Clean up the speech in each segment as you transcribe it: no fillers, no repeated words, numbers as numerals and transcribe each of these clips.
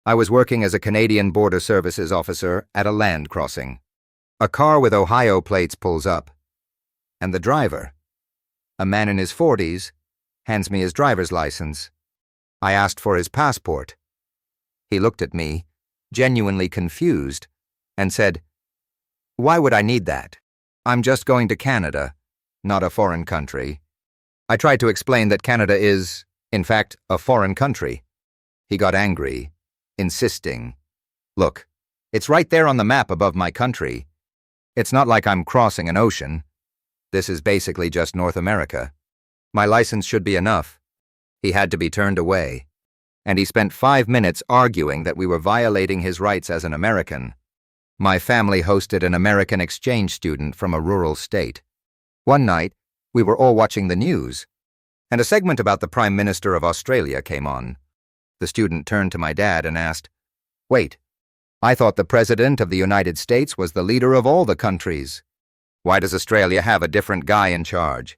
I was working as a Canadian Border Services officer at a land crossing. A car with Ohio plates pulls up, and the driver, a man in his 40s, hands me his driver's license. I asked for his passport. He looked at me, genuinely confused, and said, "Why would I need that? I'm just going to Canada, not a foreign country." I tried to explain that Canada is, in fact, a foreign country. He got angry, insisting, "Look, it's right there on the map above my country. It's not like I'm crossing an ocean. This is basically just North America. My license should be enough." He had to be turned away, and he spent 5 minutes arguing that we were violating his rights as an American. My family hosted an American exchange student from a rural state. One night, we were all watching the news, and a segment about the Prime Minister of Australia came on. The student turned to my dad and asked, "Wait, I thought the President of the United States was the leader of all the countries. Why does Australia have a different guy in charge?"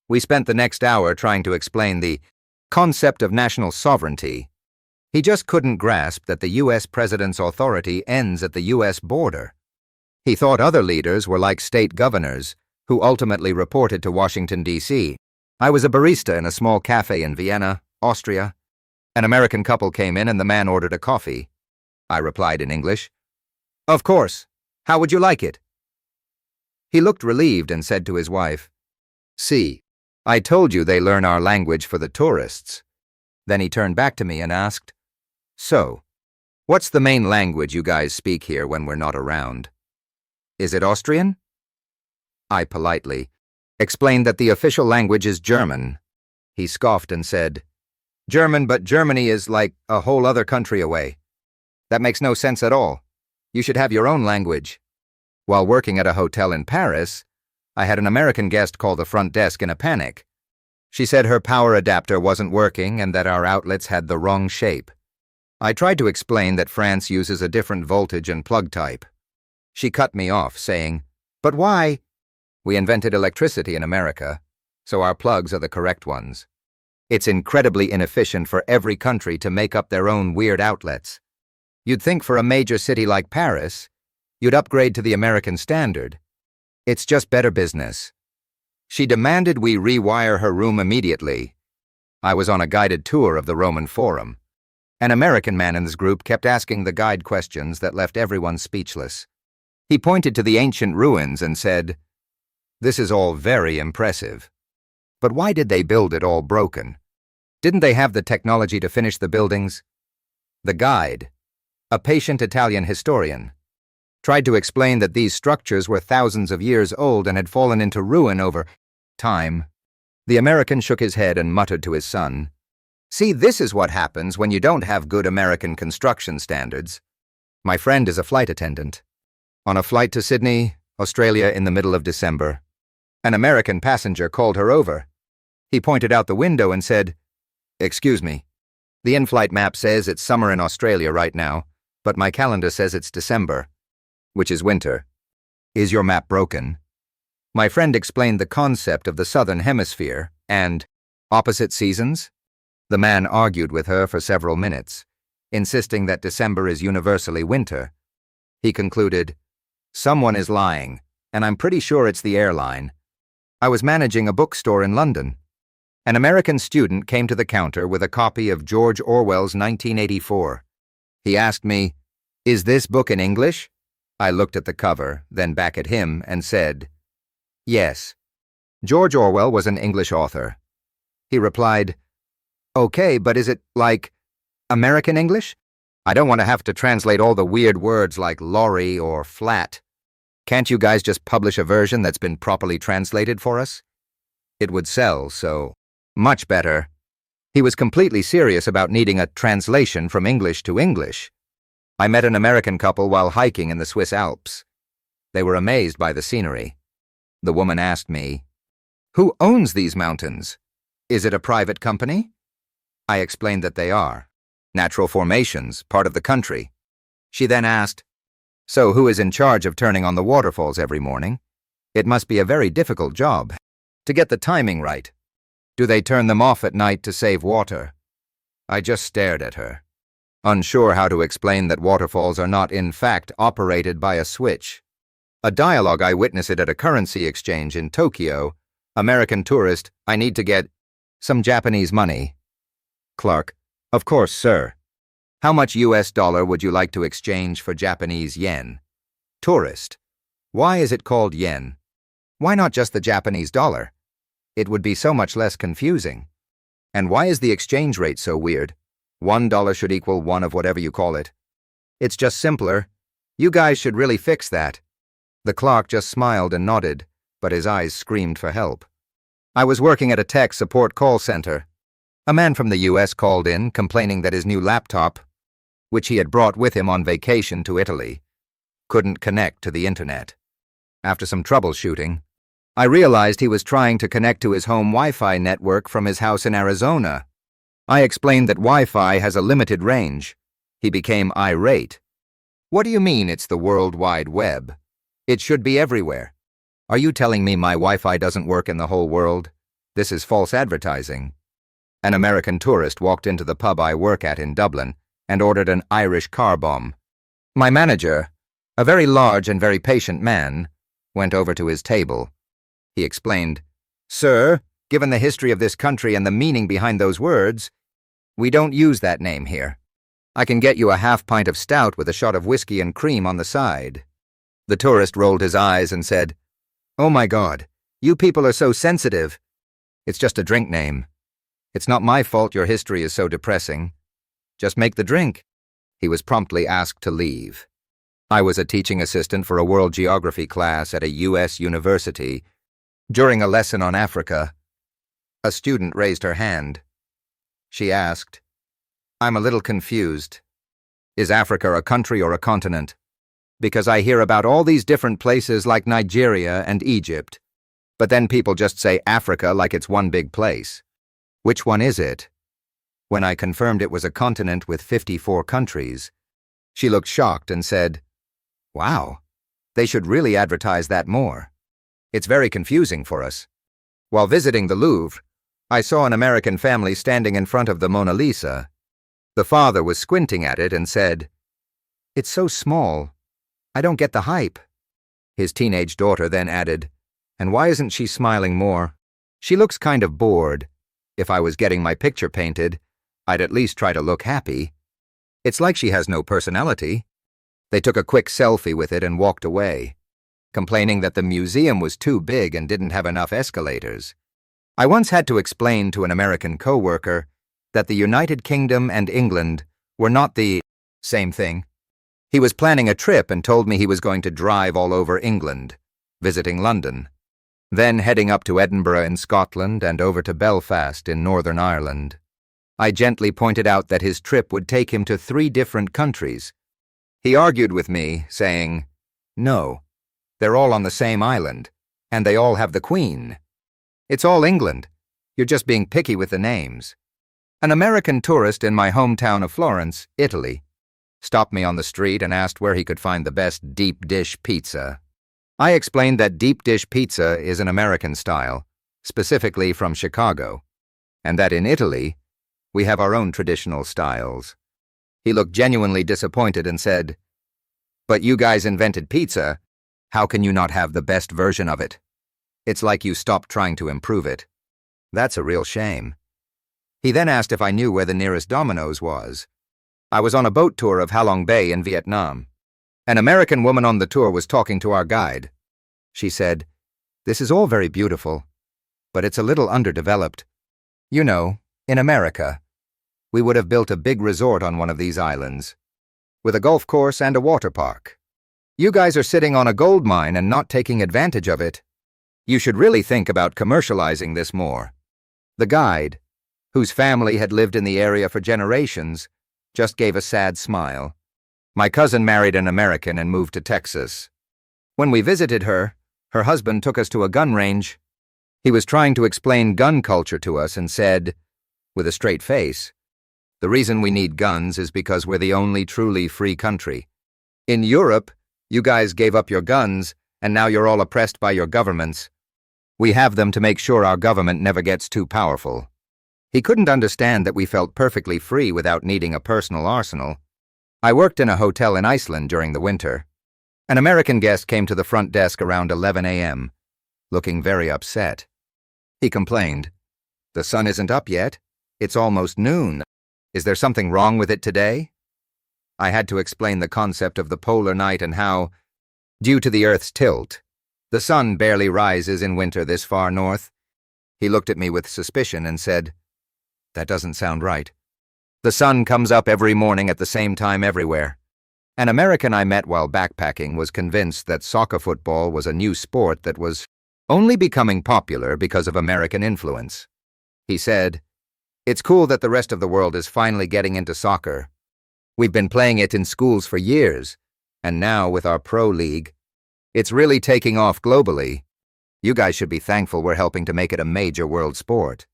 We spent the next hour trying to explain the concept of national sovereignty. He just couldn't grasp that the U.S. President's authority ends at the U.S. border. He thought other leaders were like state governors, who ultimately reported to Washington, D.C. I was a barista in a small cafe in Vienna, Austria. An American couple came in and the man ordered a coffee. I replied in English, "Of course. How would you like it?" He looked relieved and said to his wife, "See, I told you they learn our language for the tourists." Then he turned back to me and asked, "So, what's the main language you guys speak here when we're not around? Is it Austrian?" I politely explained that the official language is German. He scoffed and said, "German, but Germany is like a whole other country away. That makes no sense at all. You should have your own language." While working at a hotel in Paris, I had an American guest call the front desk in a panic. She said her power adapter wasn't working and that our outlets had the wrong shape. I tried to explain that France uses a different voltage and plug type. She cut me off, saying, "But why? We invented electricity in America, so our plugs are the correct ones. It's incredibly inefficient for every country to make up their own weird outlets. You'd think for a major city like Paris, you'd upgrade to the American standard. It's just better business." She demanded we rewire her room immediately. I was on a guided tour of the Roman Forum. An American man in this group kept asking the guide questions that left everyone speechless. He pointed to the ancient ruins and said, "This is all very impressive. But why did they build it all broken? Didn't they have the technology to finish the buildings?" The guide, a patient Italian historian, tried to explain that these structures were thousands of years old and had fallen into ruin over time. The American shook his head and muttered to his son, "See, this is what happens when you don't have good American construction standards." My friend is a flight attendant. On a flight to Sydney, Australia in the middle of December, an American passenger called her over. He pointed out the window and said, "Excuse me, the in-flight map says it's summer in Australia right now, but my calendar says it's December, which is winter. Is your map broken?" My friend explained the concept of the southern hemisphere and opposite seasons. The man argued with her for several minutes, insisting that December is universally winter. He concluded, "Someone is lying, and I'm pretty sure it's the airline." I was managing a bookstore in London. An American student came to the counter with a copy of George Orwell's 1984. He asked me, "Is this book in English?" I looked at the cover, then back at him, and said, "Yes." George Orwell was an English author. He replied, "Okay, but is it, like, American English? I don't want to have to translate all the weird words like lorry or flat. Can't you guys just publish a version that's been properly translated for us? It would sell, so much better." He was completely serious about needing a translation from English to English. I met an American couple while hiking in the Swiss Alps. They were amazed by the scenery. The woman asked me, "Who owns these mountains? Is it a private company?" I explained that they are. Natural formations, part of the country. She then asked, "So who is in charge of turning on the waterfalls every morning? It must be a very difficult job to get the timing right. Do they turn them off at night to save water?" I just stared at her. unsure how to explain that waterfalls are not in fact operated by a switch. A dialogue I witnessed it at a currency exchange in Tokyo. American tourist, I need to get some Japanese money. Clerk, of course, sir. How much US dollar would you like to exchange for Japanese yen? Tourist, why is it called yen? Why not just the Japanese dollar? It would be so much less confusing. And why is the exchange rate so weird? $1 should equal one of whatever you call it. It's just simpler. You guys should really fix that. The clerk just smiled and nodded, but his eyes screamed for help. I was working at a tech support call center. A man from the US called in, complaining that his new laptop, which he had brought with him on vacation to Italy, couldn't connect to the internet. After some troubleshooting, I realized he was trying to connect to his home Wi-Fi network from his house in Arizona. I explained that Wi-Fi has a limited range. He became irate. What do you mean it's the World Wide Web? It should be everywhere. Are you telling me my Wi-Fi doesn't work in the whole world? This is false advertising. An American tourist walked into the pub I work at in Dublin and ordered an Irish car bomb. My manager, a very large and very patient man, went over to his table. He explained, "Sir, given the history of this country and the meaning behind those words, we don't use that name here. I can get you a half pint of stout with a shot of whiskey and cream on the side." The tourist rolled his eyes and said, "Oh my God, you people are so sensitive. It's just a drink name. It's not my fault your history is so depressing. Just make the drink." He was promptly asked to leave. I was a teaching assistant for a world geography class at a US university. During a lesson on Africa, a student raised her hand. She asked, "I'm a little confused. Is Africa a country or a continent? Because I hear about all these different places like Nigeria and Egypt, but then people just say Africa like it's one big place. Which one is it?" When I confirmed it was a continent with 54 countries, she looked shocked and said, "Wow, they should really advertise that more. It's very confusing for us." While visiting the Louvre, I saw an American family standing in front of the Mona Lisa. The father was squinting at it and said, "It's so small. I don't get the hype." His teenage daughter then added, "And why isn't she smiling more? She looks kind of bored. If I was getting my picture painted, I'd at least try to look happy. It's like she has no personality." They took a quick selfie with it and walked away, complaining that the museum was too big and didn't have enough escalators. I once had to explain to an American coworker that the United Kingdom and England were not the same thing. He was planning a trip and told me he was going to drive all over England, visiting London, then heading up to Edinburgh in Scotland and over to Belfast in Northern Ireland. I gently pointed out that his trip would take him to 3 different countries. He argued with me, saying, "No, they're all on the same island, and they all have the Queen. It's all England. You're just being picky with the names." An American tourist in my hometown of Florence, Italy, stopped me on the street and asked where he could find the best deep dish pizza. I explained that deep dish pizza is an American style, specifically from Chicago, and that in Italy, we have our own traditional styles. He looked genuinely disappointed and said, "But you guys invented pizza. How can you not have the best version of it? It's like you stopped trying to improve it. That's a real shame." He then asked if I knew where the nearest Domino's was. I was on a boat tour of Halong Bay in Vietnam. An American woman on the tour was talking to our guide. She said, "This is all very beautiful, but it's a little underdeveloped. You know, in America, we would have built a big resort on one of these islands, with a golf course and a water park. You guys are sitting on a gold mine and not taking advantage of it. You should really think about commercializing this more." The guide, whose family had lived in the area for generations, just gave a sad smile. My cousin married an American and moved to Texas. When we visited her, her husband took us to a gun range. He was trying to explain gun culture to us and said, with a straight face, "The reason we need guns is because we're the only truly free country. In Europe, you guys gave up your guns, and now you're all oppressed by your governments. We have them to make sure our government never gets too powerful." He couldn't understand that we felt perfectly free without needing a personal arsenal. I worked in a hotel in Iceland during the winter. An American guest came to the front desk around 11 a.m., looking very upset. He complained, "The sun isn't up yet. It's almost noon. Is there something wrong with it today?" I had to explain the concept of the polar night and how, due to the Earth's tilt, the sun barely rises in winter this far north. He looked at me with suspicion and said, "That doesn't sound right. The sun comes up every morning at the same time everywhere." An American I met while backpacking was convinced that soccer football was a new sport that was only becoming popular because of American influence. He said, "It's cool that the rest of the world is finally getting into soccer. We've been playing it in schools for years, and now with our pro league, it's really taking off globally. You guys should be thankful we're helping to make it a major world sport."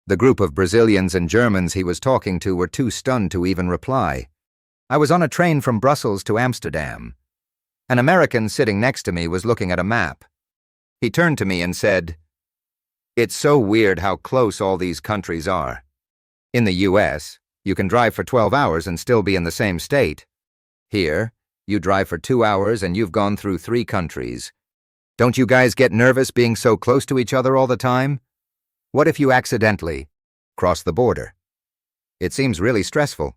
The group of Brazilians and Germans he was talking to were too stunned to even reply. I was on a train from Brussels to Amsterdam. An American sitting next to me was looking at a map. He turned to me and said, "It's so weird how close all these countries are. In the US, you can drive for 12 hours and still be in the same state. Here, you drive for 2 hours and you've gone through 3 countries. Don't you guys get nervous being so close to each other all the time? What if you accidentally cross the border? It seems really stressful."